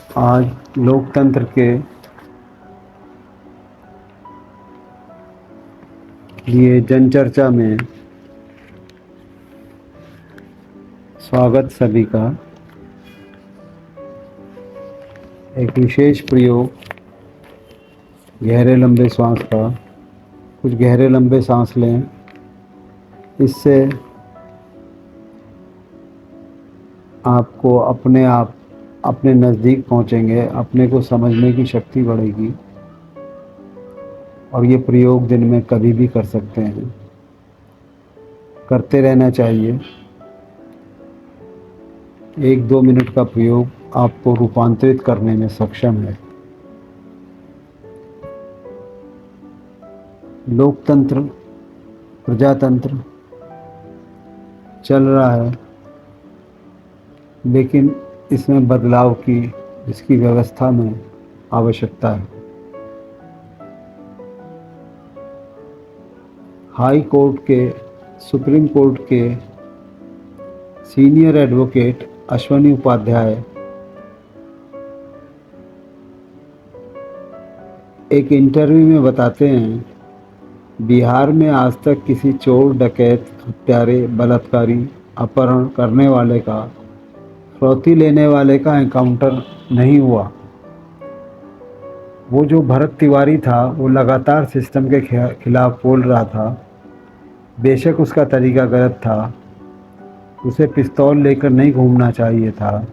आज लोकतंत्र के लिए जनचर्चा में स्वागत सभी का। एक विशेष प्रयोग गहरे लंबे सांस का। कुछ गहरे लंबे सांस लें। इससे आपको अपने आप अपने नज़दीक पहुंचेंगे, अपने को समझने की शक्ति बढ़ेगी और ये प्रयोग दिन में कभी भी कर सकते हैं, करते रहना चाहिए। 1-2 मिनट का प्रयोग आपको रूपांतरित करने में सक्षम है। लोकतंत्र, प्रजातंत्र चल रहा है, लेकिन इसमें बदलाव की, इसकी व्यवस्था में आवश्यकता है। हाई कोर्ट के, सुप्रीम कोर्ट के सीनियर एडवोकेट अश्वनी उपाध्याय एक इंटरव्यू में बताते हैं, बिहार में आज तक किसी चोर, डकैत, हत्यारे, बलात्कारी, अपहरण करने वाले का, फिरौती लेने वाले का एनकाउंटर नहीं हुआ। वो जो भरत तिवारी था, वो लगातार सिस्टम के खिलाफ बोल रहा था। बेशक उसका तरीका गलत था, उसे पिस्तौल लेकर नहीं घूमना चाहिए था,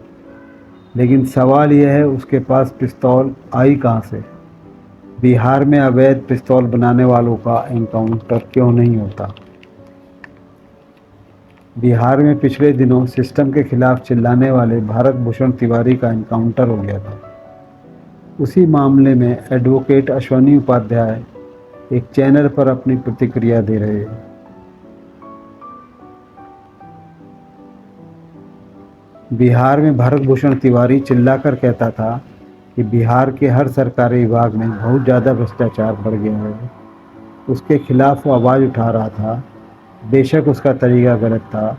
लेकिन सवाल यह है उसके पास पिस्तौल आई कहाँ से? बिहार में अवैध पिस्तौल बनाने वालों का एनकाउंटर क्यों नहीं होता? बिहार में पिछले दिनों सिस्टम के खिलाफ चिल्लाने वाले भारत भूषण तिवारी का एनकाउंटर हो गया था। उसी मामले में एडवोकेट अश्वनी उपाध्याय एक चैनल पर अपनी प्रतिक्रिया दे रहे हैं। बिहार में भारत भूषण तिवारी चिल्लाकर कहता था कि बिहार के हर सरकारी विभाग में बहुत ज़्यादा भ्रष्टाचार बढ़ गया है। उसके खिलाफ वो आवाज़ उठा रहा था। बेशक उसका तरीका गलत था,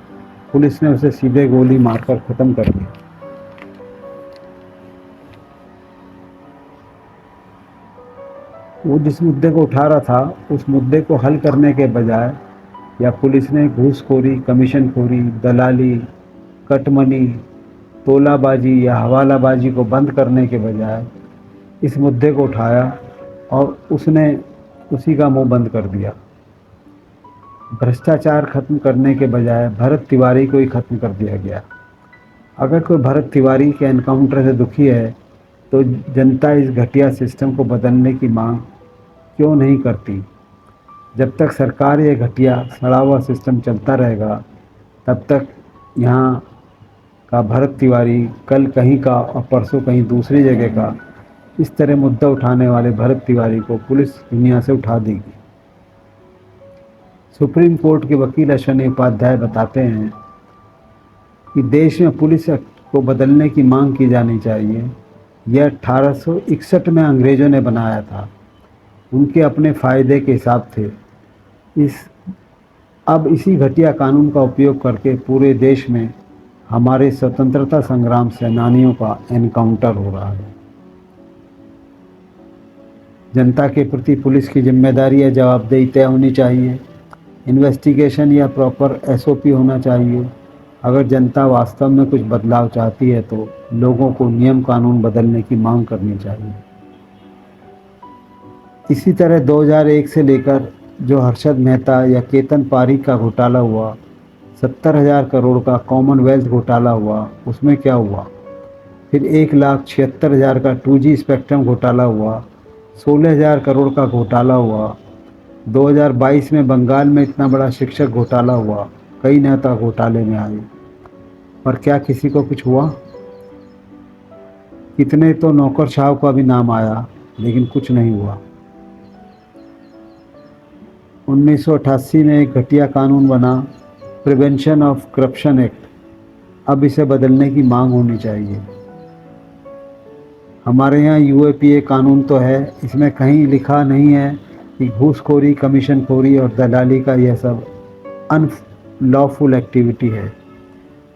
पुलिस ने उसे सीधे गोली मारकर ख़त्म कर दिया। वो जिस मुद्दे को उठा रहा था, उस मुद्दे को हल करने के बजाय, या पुलिस ने घूसखोरी, कमीशनखोरी, दलाली, कटमनी, तोलाबाजी या हवालाबाजी को बंद करने के बजाय इस मुद्दे को उठाया और उसने उसी का मुंह बंद कर दिया। भ्रष्टाचार खत्म करने के बजाय भरत तिवारी को ही खत्म कर दिया गया। अगर कोई भरत तिवारी के एनकाउंटर से दुखी है तो जनता इस घटिया सिस्टम को बदलने की मांग क्यों नहीं करती? जब तक सरकार ये घटिया सड़ा हुआ सिस्टम चलता रहेगा, तब तक यहाँ का भरत तिवारी कल कहीं का और परसों कहीं दूसरी जगह का इस तरह मुद्दा उठाने वाले भरत तिवारी को पुलिस दुनिया से उठा देगी। सुप्रीम कोर्ट के वकील अश्वनी उपाध्याय बताते हैं कि देश में पुलिस को बदलने की मांग की जानी चाहिए। यह 1861 में अंग्रेज़ों ने बनाया था, उनके अपने फ़ायदे के हिसाब थे। अब इसी घटिया कानून का उपयोग करके पूरे देश में हमारे स्वतंत्रता संग्राम सेनानियों का एनकाउंटर हो रहा है। जनता के प्रति पुलिस की जिम्मेदारी या जवाबदेही तय होनी चाहिए। इन्वेस्टिगेशन या प्रॉपर एसओपी होना चाहिए। अगर जनता वास्तव में कुछ बदलाव चाहती है तो लोगों को नियम कानून बदलने की मांग करनी चाहिए। इसी तरह 2001 से लेकर जो हर्षद मेहता या केतन पारीक का घोटाला हुआ, 70,000 करोड़ का कॉमनवेल्थ घोटाला हुआ, उसमें क्या हुआ? फिर 1,76,000 का 2G स्पेक्ट्रम घोटाला हुआ, 16,000 करोड़ का घोटाला हुआ। 2022 में बंगाल में इतना बड़ा शिक्षक घोटाला हुआ, कई नेता घोटाले में आए, पर क्या किसी को कुछ हुआ? कितने तो नौकरशाह का भी नाम आया, लेकिन कुछ नहीं हुआ। 1988 में एक घटिया कानून बना, प्रिवेंशन ऑफ करप्शन एक्ट। अब इसे बदलने की मांग होनी चाहिए। हमारे यहाँ यूएपीए कानून तो है, इसमें कहीं लिखा नहीं है कि घूसखोरी, कमीशनखोरी और दलाली का यह सब अनलॉफुल एक्टिविटी है।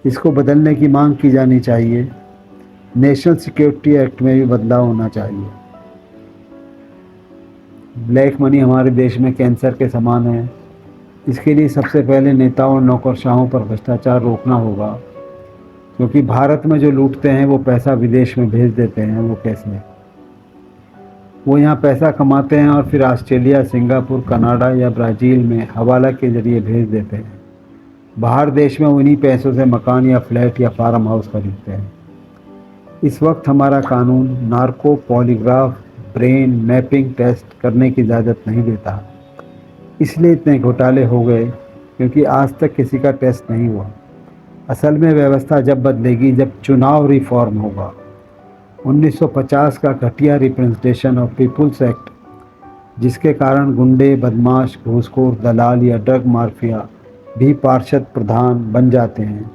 इसको बदलने की मांग की जानी चाहिए। नेशनल सिक्योरिटी एक्ट में भी बदलाव होना चाहिए। ब्लैक मनी हमारे देश में कैंसर के समान है। इसके लिए सबसे पहले नेताओं और नौकरशाहों पर भ्रष्टाचार रोकना होगा, क्योंकि भारत में जो लूटते हैं वो पैसा विदेश में भेज देते हैं। वो कैसे? वो यहाँ पैसा कमाते हैं और फिर ऑस्ट्रेलिया, सिंगापुर, कनाडा या ब्राज़ील में हवाला के ज़रिए भेज देते हैं। बाहर देश में उन्हीं पैसों से मकान या फ्लैट या फार्म हाउस खरीदते हैं। इस वक्त हमारा कानून narco, polygraph, brain mapping test करने की इजाज़त नहीं देता। इसलिए इतने घोटाले हो गए, क्योंकि आज तक किसी का टेस्ट नहीं हुआ। असल में व्यवस्था जब बदलेगी जब चुनाव रिफॉर्म होगा। 1950 का घटिया रिप्रेजेंटेशन ऑफ पीपुल्स एक्ट, जिसके कारण गुंडे, बदमाश, घूसखोर, दलाल या ड्रग माफिया भी पार्षद प्रधान बन जाते हैं,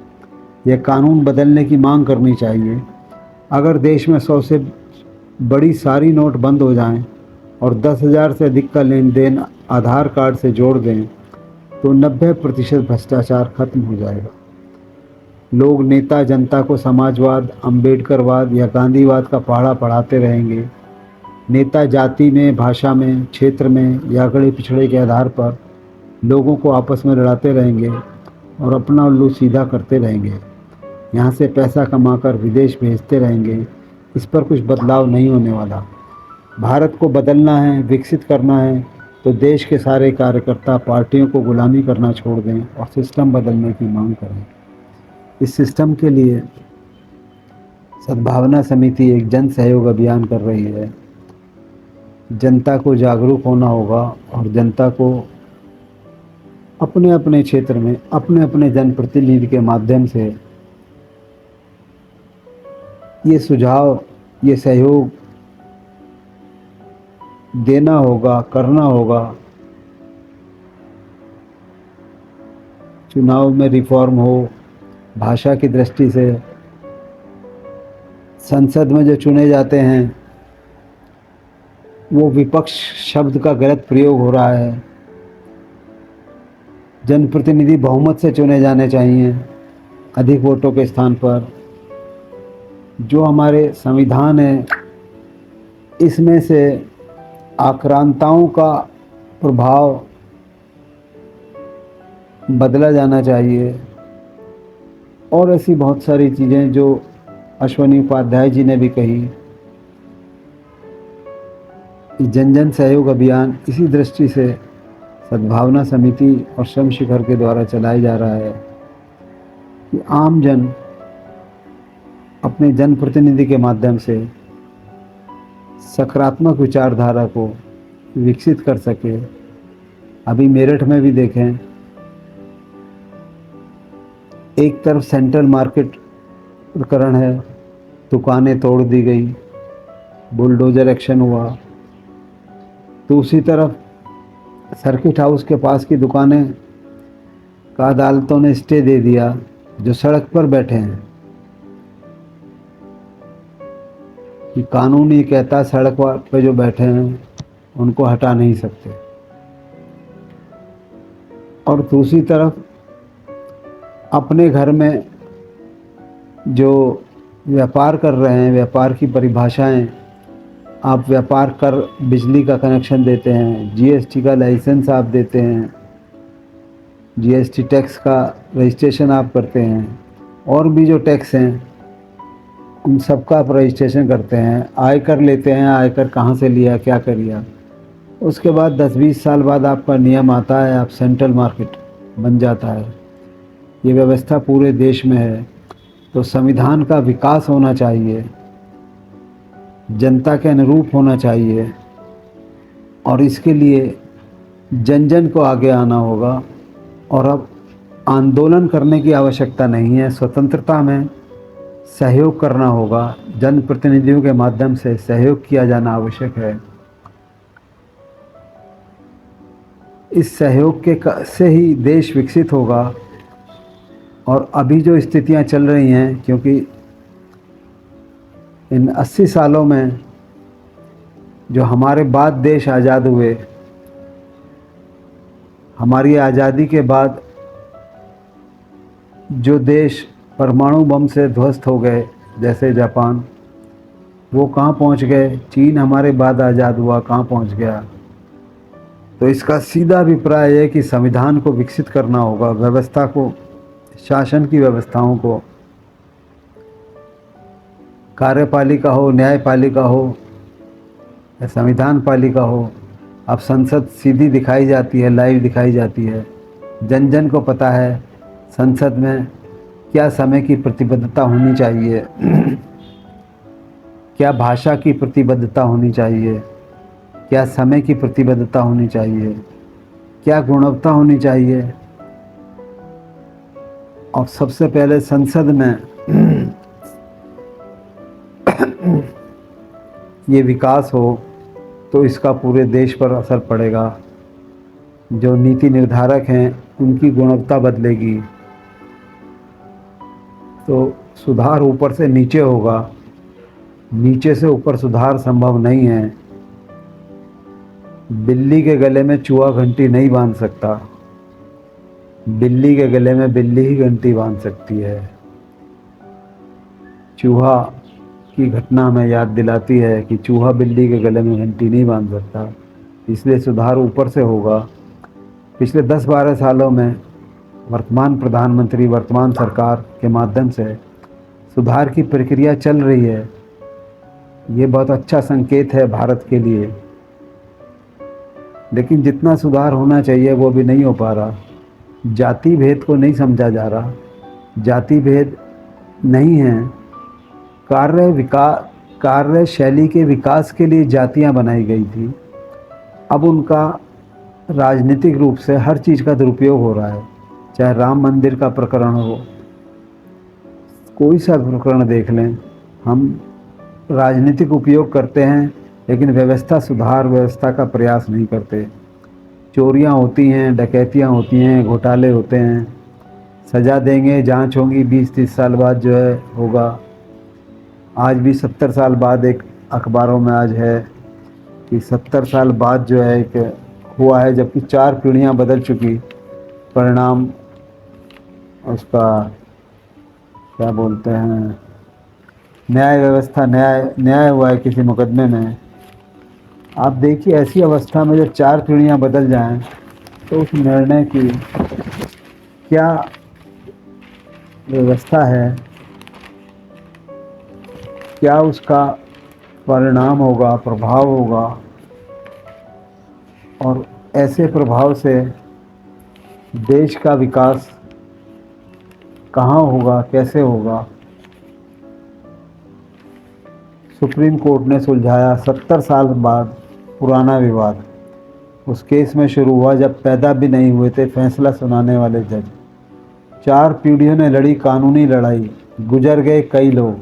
यह कानून बदलने की मांग करनी चाहिए। अगर देश में 100 से बड़ी सारी नोट बंद हो जाएं और 10,000 से अधिक का लेन देन आधार कार्ड से जोड़ दें तो 90% भ्रष्टाचार खत्म हो जाएगा। लोग नेता जनता को समाजवाद, अंबेडकरवाद या गांधीवाद का पहाड़ा पढ़ाते रहेंगे। नेता जाति में, भाषा में, क्षेत्र में या अगड़े पिछड़े के आधार पर लोगों को आपस में लड़ाते रहेंगे और अपना उल्लू सीधा करते रहेंगे। यहाँ से पैसा कमाकर विदेश भेजते रहेंगे। इस पर कुछ बदलाव नहीं होने वाला। भारत को बदलना है, विकसित करना है, तो देश के सारे कार्यकर्ता पार्टियों को गुलामी करना छोड़ दें और सिस्टम बदलने की मांग करें। इस सिस्टम के लिए सद्भावना समिति एक जन सहयोग अभियान कर रही है। जनता को जागरूक होना होगा और जनता को अपने अपने क्षेत्र में अपने अपने जनप्रतिनिधि के माध्यम से ये सुझाव, ये सहयोग देना होगा, करना होगा। चुनाव में रिफॉर्म हो, भाषा की दृष्टि से संसद में जो चुने जाते हैं वो विपक्ष शब्द का गलत प्रयोग हो रहा है। जनप्रतिनिधि बहुमत से चुने जाने चाहिए, अधिक वोटों के स्थान पर। जो हमारे संविधान है इसमें से आक्रांताओं का प्रभाव बदला जाना चाहिए और ऐसी बहुत सारी चीज़ें जो अश्वनी उपाध्याय जी ने भी कही। जन जन सहयोग अभियान इसी दृष्टि से सद्भावना समिति और श्रम शिखर के द्वारा चलाया जा रहा है कि आम जन अपने जनप्रतिनिधि के माध्यम से सकारात्मक विचारधारा को विकसित कर सके। अभी मेरठ में भी देखें, एक तरफ सेंट्रल मार्केट प्रकरण है, दुकानें तोड़ दी गई, बुलडोजर एक्शन हुआ। दूसरी तरफ सर्किट हाउस के पास की दुकानें का अदालतों ने स्टे दे दिया। जो सड़क पर बैठे हैं कि कानून ये कहता सड़क पर जो बैठे हैं उनको हटा नहीं सकते। और दूसरी तरफ अपने घर में जो व्यापार कर रहे हैं, व्यापार की परिभाषाएं, आप व्यापार कर बिजली का कनेक्शन देते हैं, जीएसटी का लाइसेंस आप देते हैं, जीएसटी टैक्स का रजिस्ट्रेशन आप करते हैं, और भी जो टैक्स हैं उन सब का आप रजिस्ट्रेशन करते हैं, आयकर लेते हैं, आयकर कहाँ से लिया, क्या कर लिया। उसके बाद 10-20 साल बाद आपका नियम आता है, आप सेंट्रल मार्केट बन जाता है। ये व्यवस्था पूरे देश में है। तो संविधान का विकास होना चाहिए, जनता के अनुरूप होना चाहिए और इसके लिए जन जन को आगे आना होगा। और अब आंदोलन करने की आवश्यकता नहीं है, स्वतंत्रता में सहयोग करना होगा। जनप्रतिनिधियों के माध्यम से सहयोग किया जाना आवश्यक है। इस सहयोग के से ही देश विकसित होगा। और अभी जो स्थितियां चल रही हैं, क्योंकि इन 80 सालों में जो हमारे बाद देश आज़ाद हुए, हमारी आज़ादी के बाद जो देश परमाणु बम से ध्वस्त हो गए, जैसे जापान, वो कहाँ पहुँच गए, चीन हमारे बाद आज़ाद हुआ कहाँ पहुँच गया। तो इसका सीधा अभिप्राय है कि संविधान को विकसित करना होगा, व्यवस्था को, शासन की व्यवस्थाओं को, कार्यपालिका हो, न्यायपालिका हो या संविधान पालिका हो। अब संसद सीधी दिखाई जाती है, लाइव दिखाई जाती है, जन जन को पता है संसद में क्या समय की प्रतिबद्धता होनी चाहिए, क्या भाषा की प्रतिबद्धता होनी चाहिए, क्या समय की प्रतिबद्धता होनी चाहिए, क्या गुणवत्ता होनी चाहिए। और सबसे पहले संसद में ये विकास हो तो इसका पूरे देश पर असर पड़ेगा। जो नीति निर्धारक हैं उनकी गुणवत्ता बदलेगी, तो सुधार ऊपर से नीचे होगा, नीचे से ऊपर सुधार संभव नहीं है। बिल्ली के गले में चूहा घंटी नहीं बांध सकता, बिल्ली के गले में बिल्ली ही घंटी बांध सकती है। चूहा की घटना हमें याद दिलाती है कि चूहा बिल्ली के गले में घंटी नहीं बांध सकता, इसलिए सुधार ऊपर से होगा। पिछले 10-12 सालों में वर्तमान प्रधानमंत्री, वर्तमान सरकार के माध्यम से सुधार की प्रक्रिया चल रही है। ये बहुत अच्छा संकेत है भारत के लिए, लेकिन जितना सुधार होना चाहिए वो भी नहीं हो पा रहा। जाति भेद को नहीं समझा जा रहा, जाति भेद नहीं है। कार्य शैली के विकास के लिए जातियां बनाई गई थी, अब उनका राजनीतिक रूप से हर चीज़ का दुरुपयोग हो रहा है। चाहे राम मंदिर का प्रकरण हो, कोई सा प्रकरण देख लें, हम राजनीतिक उपयोग करते हैं लेकिन व्यवस्था का प्रयास नहीं करते। चोरियां होती हैं, डकैतियां होती हैं, घोटाले होते हैं, सज़ा देंगे, जांच होगी, 20-30 साल बाद जो है होगा। आज भी 70 साल बाद एक अखबारों में आज है कि 70 साल बाद जो है एक हुआ है, जबकि 4 पीढ़ियां बदल चुकी। परिणाम उसका क्या बोलते हैं, न्याय व्यवस्था, न्याय हुआ है किसी मुकदमे में। आप देखिए ऐसी अवस्था में जब 4 पीढ़ियां बदल जाएं तो उस निर्णय की क्या व्यवस्था है, क्या उसका परिणाम होगा, प्रभाव होगा, और ऐसे प्रभाव से देश का विकास कहाँ होगा, कैसे होगा। सुप्रीम कोर्ट ने सुलझाया 70 साल बाद पुराना विवाद। उस केस में शुरू हुआ जब पैदा भी नहीं हुए थे फैसला सुनाने वाले जज। 4 पीढ़ियों ने लड़ी कानूनी लड़ाई, गुजर गए कई लोग।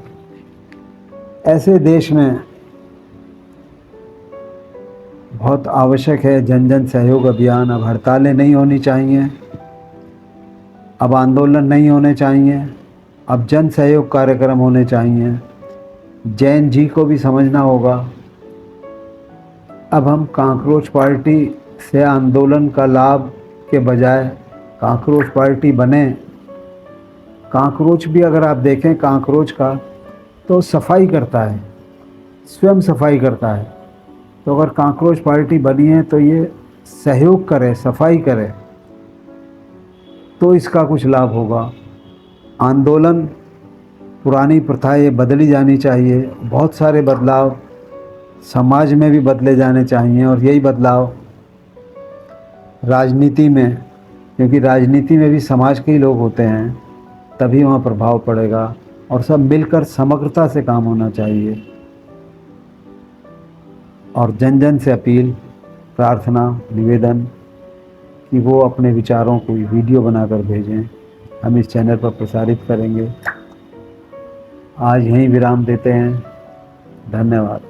ऐसे देश में बहुत आवश्यक है जन जन सहयोग अभियान। अब हड़तालें नहीं होनी चाहिए, अब आंदोलन नहीं होने चाहिए, अब जन सहयोग कार्यक्रम होने चाहिए। जैन जी को भी समझना होगा, अब हम कांकरोच पार्टी से आंदोलन का लाभ के बजाय कांकरोच पार्टी बने। कांकरोच भी अगर आप देखें, कांकरोच का तो सफाई करता है, स्वयं सफाई करता है। तो अगर कांकरोच पार्टी बनी है तो ये सहयोग करे, सफाई करे, तो इसका कुछ लाभ होगा। आंदोलन, पुरानी प्रथा ये बदली जानी चाहिए। बहुत सारे बदलाव समाज में भी बदले जाने चाहिए, और यही बदलाव राजनीति में, क्योंकि राजनीति में भी समाज के ही लोग होते हैं, तभी वहाँ प्रभाव पड़ेगा। और सब मिलकर समग्रता से काम होना चाहिए। और जन जन से अपील, प्रार्थना, निवेदन कि वो अपने विचारों को वीडियो बनाकर भेजें, हम इस चैनल पर प्रसारित करेंगे। आज यहीं विराम देते हैं। धन्यवाद।